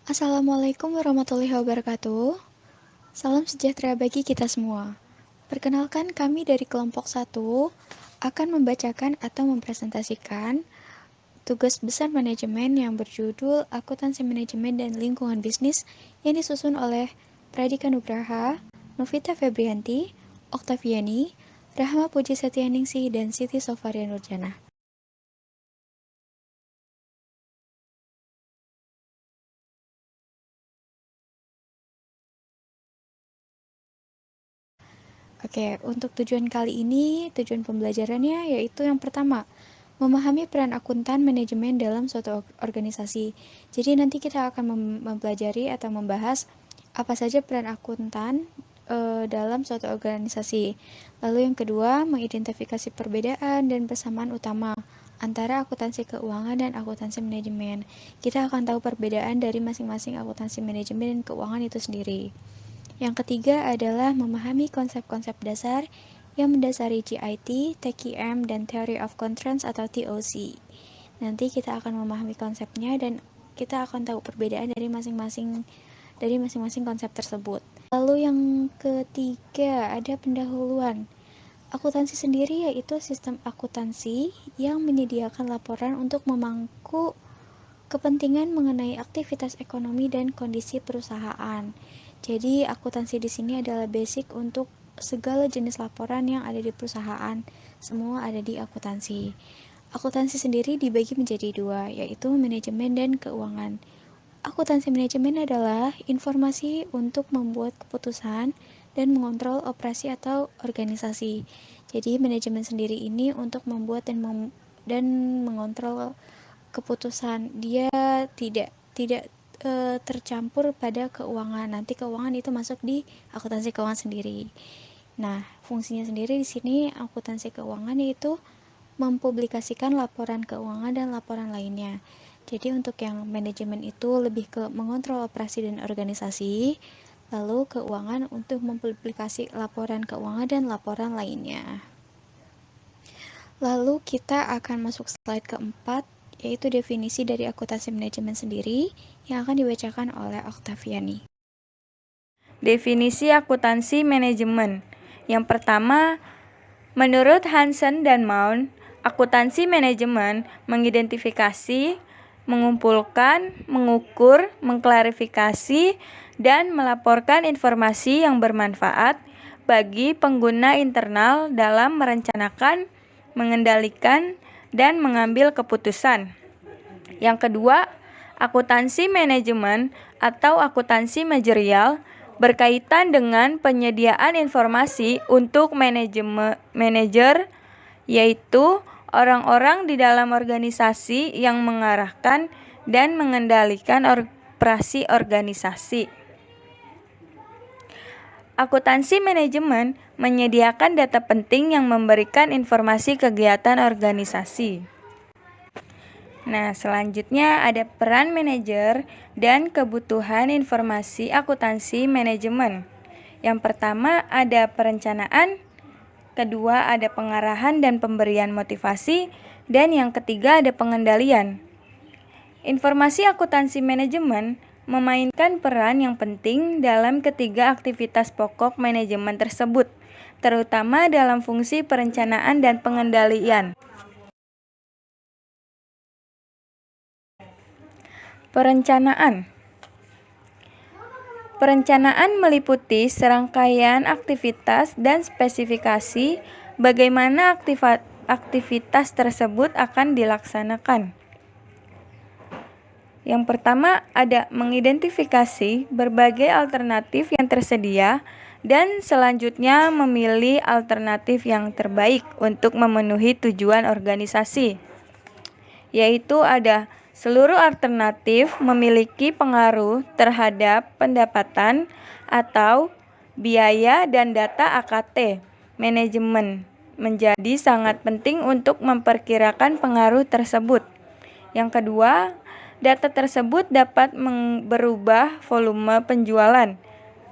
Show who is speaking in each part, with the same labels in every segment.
Speaker 1: Assalamualaikum warahmatullahi wabarakatuh. Salam sejahtera bagi kita semua. Perkenalkan, kami dari kelompok 1 akan membacakan atau mempresentasikan tugas besar manajemen yang berjudul Akuntansi Manajemen dan Lingkungan Bisnis yang disusun oleh Pradika Nugraha, Novita Febrianti, Oktaviani, Rahma Puji Setianingsih, dan Siti Sofaria Nurjana. Oke, untuk tujuan kali ini, tujuan pembelajarannya yaitu yang pertama, memahami peran akuntan manajemen dalam suatu organisasi. Jadi nanti kita akan mempelajari atau membahas apa saja peran akuntan dalam suatu organisasi. Lalu yang kedua, mengidentifikasi perbedaan dan persamaan utama antara akuntansi keuangan dan akuntansi manajemen. Kita akan tahu perbedaan dari masing-masing akuntansi manajemen dan keuangan itu sendiri. Yang ketiga adalah memahami konsep-konsep dasar yang mendasari GIT, TQM, dan Theory of Constraints atau TOC. Nanti kita akan memahami konsepnya dan kita akan tahu perbedaan dari masing-masing konsep tersebut. Lalu yang ketiga ada pendahuluan. Akuntansi sendiri yaitu sistem akuntansi yang menyediakan laporan untuk memangku kepentingan mengenai aktivitas ekonomi dan kondisi perusahaan. Jadi, akuntansi di sini adalah basic untuk segala jenis laporan yang ada di perusahaan. Semua ada di akuntansi. Akuntansi sendiri dibagi menjadi dua, yaitu manajemen dan keuangan. Akuntansi manajemen adalah informasi untuk membuat keputusan dan mengontrol operasi atau organisasi. Jadi, manajemen sendiri ini untuk membuat dan mengontrol keputusan. Dia tidak tercampur pada keuangan. Nanti keuangan itu masuk di akuntansi keuangan sendiri. Nah, fungsinya sendiri di sini akuntansi keuangan yaitu mempublikasikan laporan keuangan dan laporan lainnya. Jadi untuk yang manajemen itu lebih ke mengontrol operasi dan organisasi, lalu keuangan untuk mempublikasi laporan keuangan dan laporan lainnya. Lalu kita akan masuk slide keempat, yaitu definisi dari akuntansi manajemen sendiri yang akan dibacakan oleh Oktaviani.
Speaker 2: Definisi akuntansi manajemen. Yang pertama, menurut Hansen dan Mount, akuntansi manajemen mengidentifikasi, mengumpulkan, mengukur, mengklarifikasi, dan melaporkan informasi yang bermanfaat bagi pengguna internal dalam merencanakan, mengendalikan, dan mengambil keputusan. Yang kedua, akuntansi manajemen atau akuntansi manajerial berkaitan dengan penyediaan informasi untuk manajer, yaitu orang-orang di dalam organisasi yang mengarahkan dan mengendalikan operasi organisasi. Akuntansi manajemen menyediakan data penting yang memberikan informasi kegiatan organisasi. Nah, selanjutnya ada peran manajer dan kebutuhan informasi akuntansi manajemen. Yang pertama ada perencanaan, kedua ada pengarahan dan pemberian motivasi, dan yang ketiga ada pengendalian. Informasi akuntansi manajemen memainkan peran yang penting dalam ketiga aktivitas pokok manajemen tersebut, terutama dalam fungsi perencanaan dan pengendalian. Perencanaan meliputi serangkaian aktivitas dan spesifikasi bagaimana aktivitas tersebut akan dilaksanakan. Yang pertama ada mengidentifikasi berbagai alternatif yang tersedia dan selanjutnya memilih alternatif yang terbaik untuk memenuhi tujuan organisasi, yaitu ada seluruh alternatif memiliki pengaruh terhadap pendapatan atau biaya dan data AKT. Manajemen menjadi sangat penting untuk memperkirakan pengaruh tersebut. Yang kedua, data tersebut dapat berubah volume penjualan,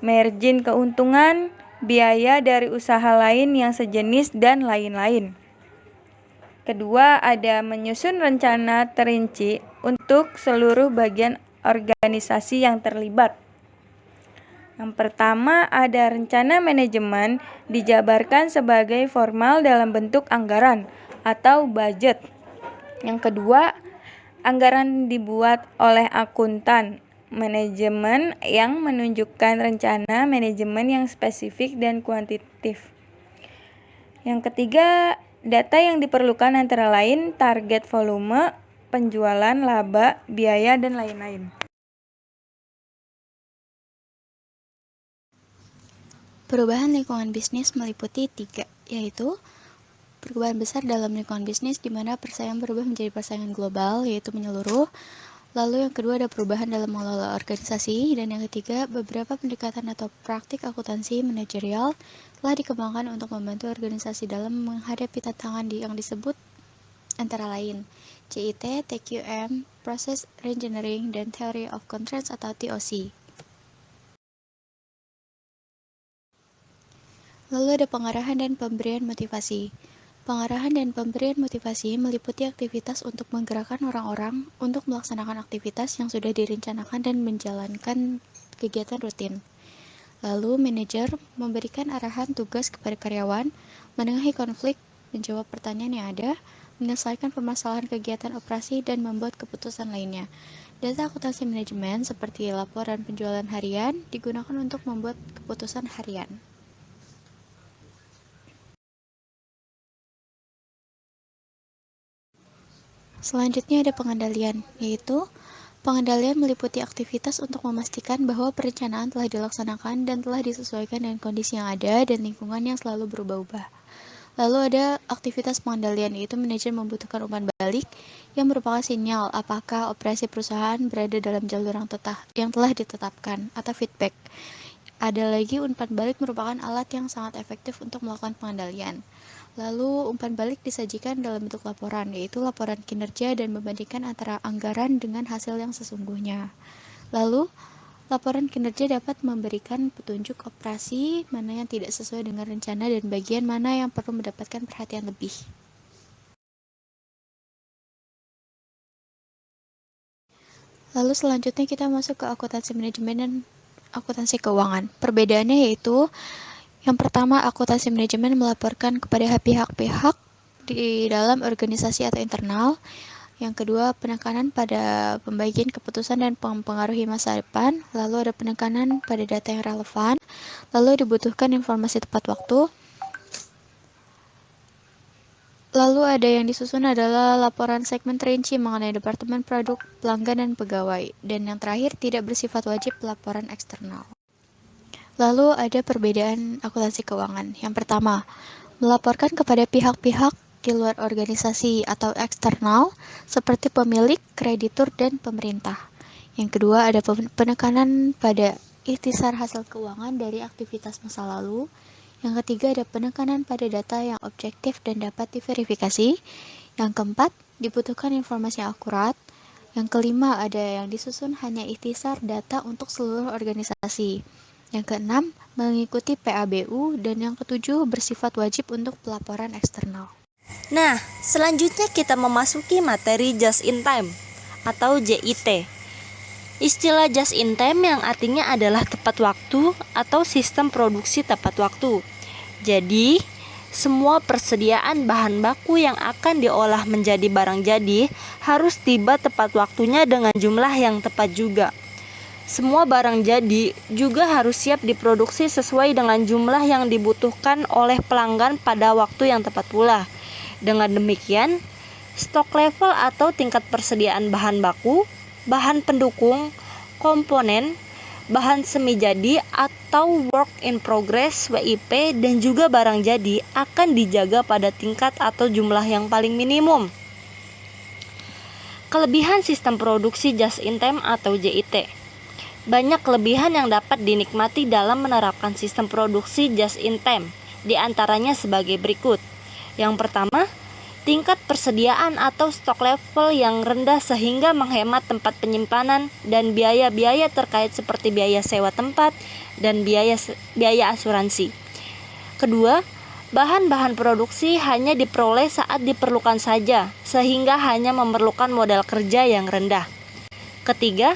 Speaker 2: margin keuntungan, biaya dari usaha lain yang sejenis, dan lain-lain. Kedua, ada menyusun rencana terinci untuk seluruh bagian organisasi yang terlibat. Yang pertama ada rencana manajemen dijabarkan sebagai formal dalam bentuk anggaran atau budget. Yang kedua, anggaran dibuat oleh akuntan manajemen yang menunjukkan rencana manajemen yang spesifik dan kuantitatif. Yang ketiga, data yang diperlukan antara lain target volume, penjualan, laba, biaya, dan lain-lain.
Speaker 1: Perubahan lingkungan bisnis meliputi 3, yaitu perubahan besar dalam lingkungan bisnis di mana persaingan berubah menjadi persaingan global, yaitu menyeluruh. Lalu yang kedua ada perubahan dalam mengelola organisasi, dan yang ketiga beberapa pendekatan atau praktik akuntansi manajerial telah dikembangkan untuk membantu organisasi dalam menghadapi tantangan yang disebut antara lain CIT, TQM, Process Reengineering, dan Theory of Constraints atau TOC. Lalu ada pengarahan dan pemberian motivasi. Pengarahan dan pemberian motivasi meliputi aktivitas untuk menggerakkan orang-orang untuk melaksanakan aktivitas yang sudah direncanakan dan menjalankan kegiatan rutin. Lalu, manajer memberikan arahan tugas kepada karyawan, menengahi konflik, menjawab pertanyaan yang ada, menyelesaikan permasalahan kegiatan operasi, dan membuat keputusan lainnya. Data akuntansi manajemen seperti laporan penjualan harian digunakan untuk membuat keputusan harian. Selanjutnya ada pengendalian, yaitu pengendalian meliputi aktivitas untuk memastikan bahwa perencanaan telah dilaksanakan dan telah disesuaikan dengan kondisi yang ada dan lingkungan yang selalu berubah-ubah. Lalu ada aktivitas pengendalian, yaitu manajer membutuhkan umpan balik yang merupakan sinyal apakah operasi perusahaan berada dalam jalur yang telah ditetapkan, atau feedback. Ada lagi umpan balik merupakan alat yang sangat efektif untuk melakukan pengendalian. Lalu, umpan balik disajikan dalam bentuk laporan, yaitu laporan kinerja dan membandingkan antara anggaran dengan hasil yang sesungguhnya. Lalu, laporan kinerja dapat memberikan petunjuk operasi mana yang tidak sesuai dengan rencana dan bagian mana yang perlu mendapatkan perhatian lebih. Lalu selanjutnya kita masuk ke akuntansi manajemen dan akuntansi keuangan. Perbedaannya yaitu yang pertama, akuntansi manajemen melaporkan kepada pihak-pihak di dalam organisasi atau internal. Yang kedua, penekanan pada pembagian keputusan dan mempengaruhi masa depan. Lalu ada penekanan pada data yang relevan. Lalu dibutuhkan informasi tepat waktu. Lalu ada yang disusun adalah laporan segmen terinci mengenai departemen produk, pelanggan, dan pegawai. Dan yang terakhir, tidak bersifat wajib laporan eksternal. Lalu ada perbedaan akuntansi keuangan. Yang pertama, melaporkan kepada pihak-pihak di luar organisasi atau eksternal seperti pemilik, kreditur, dan pemerintah. Yang kedua, ada penekanan pada ikhtisar hasil keuangan dari aktivitas masa lalu. Yang ketiga, ada penekanan pada data yang objektif dan dapat diverifikasi. Yang keempat, dibutuhkan informasi yang akurat. Yang kelima, ada yang disusun hanya ikhtisar data untuk seluruh organisasi. Yang keenam, mengikuti PABU, dan yang ketujuh, bersifat wajib untuk pelaporan eksternal.
Speaker 3: Nah, selanjutnya kita memasuki materi Just in Time atau JIT. Istilah Just in Time yang artinya adalah tepat waktu atau sistem produksi tepat waktu. Jadi, semua persediaan bahan baku yang akan diolah menjadi barang jadi harus tiba tepat waktunya dengan jumlah yang tepat juga. Semua barang jadi juga harus siap diproduksi sesuai dengan jumlah yang dibutuhkan oleh pelanggan pada waktu yang tepat pula. Dengan demikian, stok level atau tingkat persediaan bahan baku, bahan pendukung, komponen, bahan semi jadi atau work in progress WIP dan juga barang jadi akan dijaga pada tingkat atau jumlah yang paling minimum. Kelebihan sistem produksi Just in Time atau JIT. Banyak kelebihan yang dapat dinikmati dalam menerapkan sistem produksi Just in Time, di antaranya sebagai berikut. Yang pertama, tingkat persediaan atau stok level yang rendah sehingga menghemat tempat penyimpanan dan biaya-biaya terkait seperti biaya sewa tempat dan biaya asuransi. Kedua, bahan-bahan produksi hanya diperoleh saat diperlukan saja, sehingga hanya memerlukan modal kerja yang rendah. Ketiga,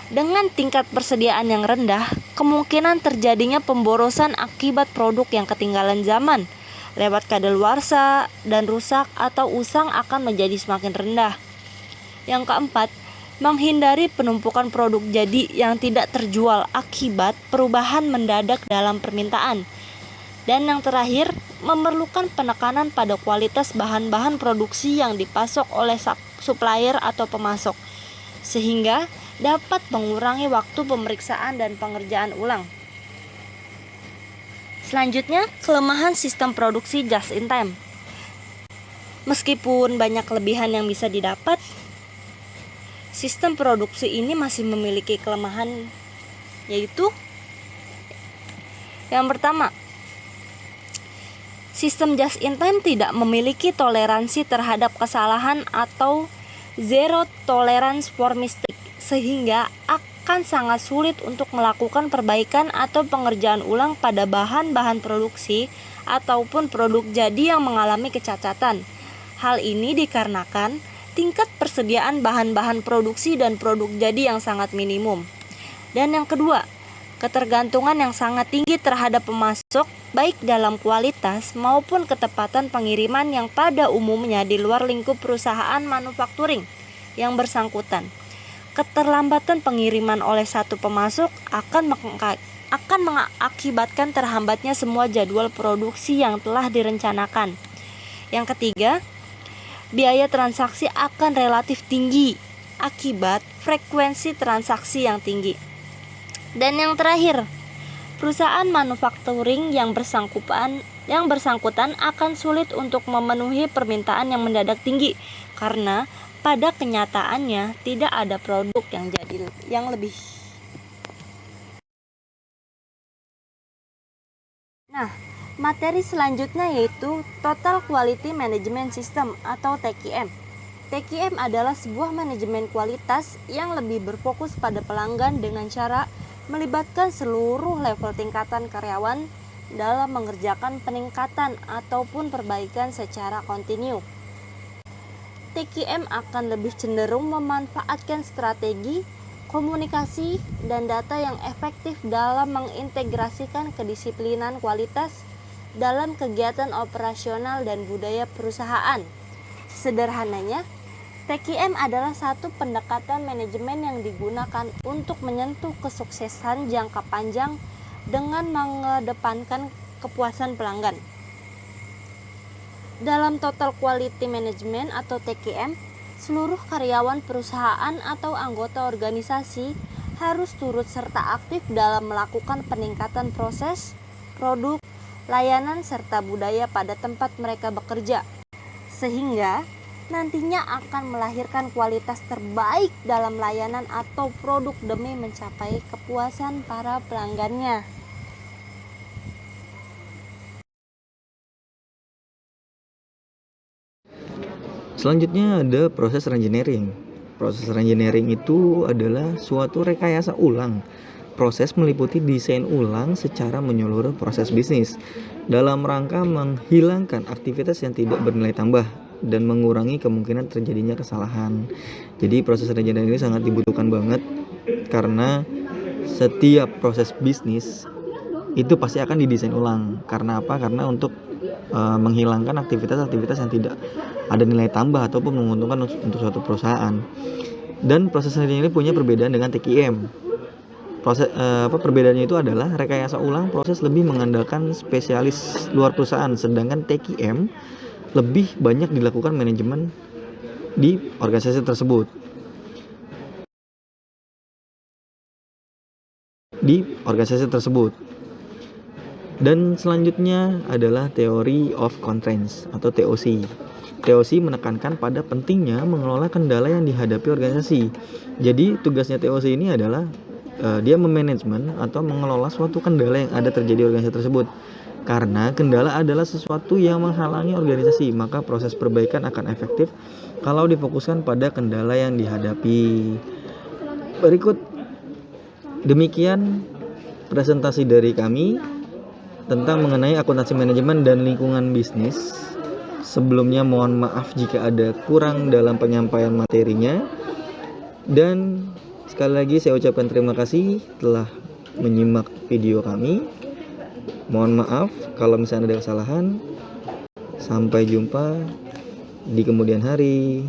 Speaker 3: Dengan tingkat persediaan yang rendah, kemungkinan terjadinya pemborosan akibat produk yang ketinggalan zaman lewat kadaluarsa dan rusak atau usang akan menjadi semakin rendah. Yang keempat, menghindari penumpukan produk jadi yang tidak terjual akibat perubahan mendadak dalam permintaan. Dan yang terakhir, memerlukan penekanan pada kualitas bahan-bahan produksi yang dipasok oleh supplier atau pemasok, sehingga dapat mengurangi waktu pemeriksaan dan pengerjaan ulang. Selanjutnya, kelemahan sistem produksi just in time. Meskipun banyak kelebihan yang bisa didapat, sistem produksi ini masih memiliki kelemahan, yaitu yang pertama, sistem just in time tidak memiliki toleransi terhadap kesalahan atau zero tolerance for mistake, sehingga akan sangat sulit untuk melakukan perbaikan atau pengerjaan ulang pada bahan-bahan produksi ataupun produk jadi yang mengalami kecacatan. Hal ini dikarenakan tingkat persediaan bahan-bahan produksi dan produk jadi yang sangat minimum. Dan yang kedua, ketergantungan yang sangat tinggi terhadap pemasok baik dalam kualitas maupun ketepatan pengiriman yang pada umumnya di luar lingkup perusahaan manufacturing yang bersangkutan. Keterlambatan pengiriman oleh satu pemasok akan mengakibatkan terhambatnya semua jadwal produksi yang telah direncanakan. Yang ketiga, biaya transaksi akan relatif tinggi akibat frekuensi transaksi yang tinggi. Dan yang terakhir, perusahaan manufacturing yang bersangkutan akan sulit untuk memenuhi permintaan yang mendadak tinggi karena pada kenyataannya tidak ada produk yang lebih. Nah, materi selanjutnya yaitu Total Quality Management System atau TQM. TQM adalah sebuah manajemen kualitas yang lebih berfokus pada pelanggan dengan cara melibatkan seluruh level tingkatan karyawan dalam mengerjakan peningkatan ataupun perbaikan secara kontinu. TQM akan lebih cenderung memanfaatkan strategi, komunikasi, dan data yang efektif dalam mengintegrasikan kedisiplinan kualitas dalam kegiatan operasional dan budaya perusahaan. Sederhananya, TQM adalah satu pendekatan manajemen yang digunakan untuk menyentuh kesuksesan jangka panjang dengan mengedepankan kepuasan pelanggan. Dalam Total Quality Management atau TQM, seluruh karyawan perusahaan atau anggota organisasi harus turut serta aktif dalam melakukan peningkatan proses, produk, layanan, serta budaya pada tempat mereka bekerja, sehingga nantinya akan melahirkan kualitas terbaik dalam layanan atau produk demi mencapai kepuasan para pelanggannya.
Speaker 4: Selanjutnya ada proses reengineering. Proses reengineering itu adalah suatu rekayasa ulang. Proses meliputi desain ulang secara menyeluruh proses bisnis dalam rangka menghilangkan aktivitas yang tidak bernilai tambah dan mengurangi kemungkinan terjadinya kesalahan. Jadi proses reengineering ini sangat dibutuhkan banget karena setiap proses bisnis itu pasti akan didesain ulang. Karena apa? Karena untuk menghilangkan aktivitas-aktivitas yang tidak ada nilai tambah ataupun menguntungkan untuk suatu perusahaan. Dan proses ini punya perbedaan dengan TQM. Perbedaannya itu adalah rekayasa ulang proses lebih mengandalkan spesialis luar perusahaan, sedangkan TQM lebih banyak dilakukan manajemen di organisasi tersebut. Dan selanjutnya adalah Theory of Constraints atau TOC. TOC menekankan pada pentingnya mengelola kendala yang dihadapi organisasi. Jadi tugasnya TOC ini adalah dia memanajemen atau mengelola suatu kendala yang ada terjadi di organisasi tersebut. Karena kendala adalah sesuatu yang menghalangi organisasi, maka proses perbaikan akan efektif kalau difokuskan pada kendala yang dihadapi. Berikut demikian presentasi dari kami tentang mengenai akuntansi manajemen dan lingkungan bisnis. Sebelumnya mohon maaf jika ada kurang dalam penyampaian materinya, dan Sekali lagi saya ucapkan terima kasih telah menyimak video kami. Mohon maaf kalau misalnya ada kesalahan. Sampai jumpa di kemudian hari.